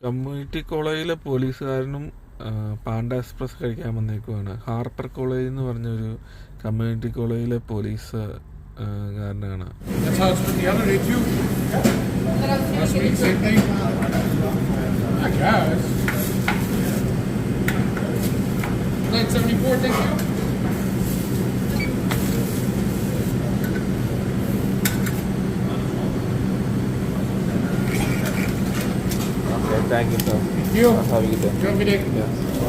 Community കോളേജിലെ പോലീസുകാരനും Panda express കഴിക്കാൻ വന്നേക്കുവാണ്. Harper college എന്ന് പറഞ്ഞൊരു കമ്മ്യൂണിറ്റി കോളേജിലെ പോലീസ് കാരനാണ്.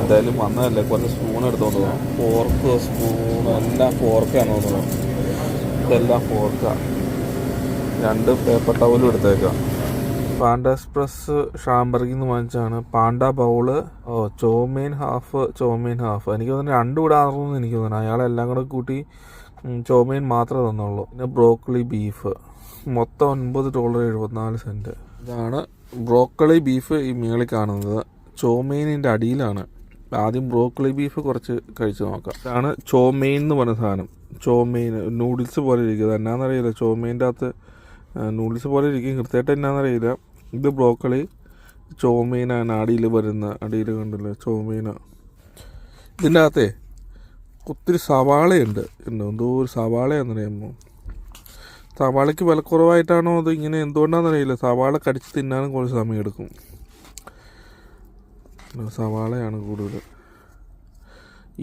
എന്തായാലും വന്നതല്ലേ, കുറച്ച് സ്പൂൺ എടുത്തോണ്ട് പോകാം. ഫോർക്ക്, സ്പൂൺ എല്ലാം ഫോർക്കാണ് തോന്നുന്നത്. ഇതെല്ലാം ഫോർക്കാണ്. 2 പേപ്പർ ടവലും എടുത്തേക്കാം. പാണ്ട എക്സ്പ്രസ് ഷാംബർഗിൽ നിന്ന് വാങ്ങിച്ചാണ്. Panda bowl, chow mein half. എനിക്ക് തോന്നുന്നു 2 കൂടെ ആണെന്ന് എനിക്ക് തോന്നുന്നു. അയാളെല്ലാം കൂടെ കൂട്ടി ചോമീൻ മാത്രമേ തന്നുള്ളൂ. പിന്നെ ബ്രോക്കലി ബീഫ് മൊത്തം $9.74. ഇതാണ് ബ്രോക്കലി ബീഫ്. ഈ മേളിൽ കാണുന്നത് ചോമീനിൻ്റെ അടിയിലാണ്. ആദ്യം ബ്രോക്കലി ബീഫ് കുറച്ച് കഴിച്ച് നോക്കാം. ഇതാണ് ചോമീൻ എന്ന് പറഞ്ഞ സാധനം. ചോമീൻ നൂഡിൽസ് പോലെ ഇരിക്കും. അത് എന്നാന്നറിയില്ല. ചോമീൻ്റെ അകത്ത് നൂഡിൽസ് പോലെ ഇരിക്കും. കൃത്യമായിട്ട് എന്നാന്നറിയില്ല. ഇത് ബ്രോക്കലി, ചോമീനാണ് അടിയിൽ വരുന്ന. അടിയിൽ കണ്ടില്ലേ ചോമീന. ഇതിൻ്റെ അകത്തെ ഒത്തിരി സവാളയുണ്ട്. എന്തോ ഒരു സവാളയാണെന്നറിയാമോ? സവാളയ്ക്ക് വിലക്കുറവായിട്ടാണോ അത് ഇങ്ങനെ എന്തുകൊണ്ടാണെന്നറിയില്ല. സവാള കടിച്ച് തിന്നാനും കുറച്ച് സമയം എടുക്കും. സവാളയാണ് കൂടുതൽ.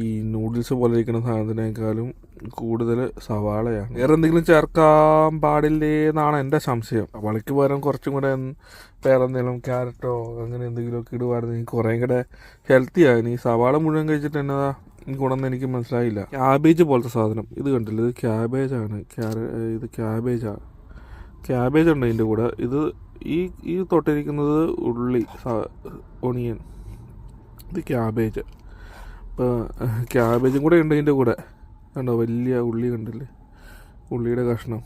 ഈ നൂഡിൽസ് പോലെ ഇരിക്കുന്ന സാധനത്തിനേക്കാളും കൂടുതൽ സവാളയാണ്. വേറെ എന്തെങ്കിലും ചേർക്കാൻ പാടില്ലേ എന്നാണ് എൻ്റെ സംശയം. സവാളയ്ക്ക് പകരം കുറച്ചും കൂടെ വേറെ എന്തെങ്കിലും ക്യാരറ്റോ അങ്ങനെ എന്തെങ്കിലുമൊക്കെ ഇടുവായിരുന്നെങ്കിൽ കുറേ കൂടെ ഹെൽത്തി ആയിരുന്നു. ഈ സവാള മുഴുവൻ കഴിച്ചിട്ട് എന്നതാ ഗുണമെന്ന് എനിക്ക് മനസ്സിലായില്ല. ക്യാബേജ് പോലത്തെ സാധനം. ഇത് കണ്ടില്ല, ഇത് ക്യാബേജാണ്. ഇത് ക്യാബേജ് ഉണ്ട് ഇതിൻ്റെ കൂടെ. ഇത് ഈ തൊട്ടിരിക്കുന്നത് ഉള്ളി, ഒണിയൻ. ഇത് ക്യാബേജ്. ഇപ്പോൾ ക്യാബേജും കൂടെ ഉണ്ട് ഇതിൻ്റെ കൂടെ. കണ്ടോ, വലിയ ഉള്ളി കണ്ടില്ലേ, ഉള്ളിയുടെ കഷ്ണം.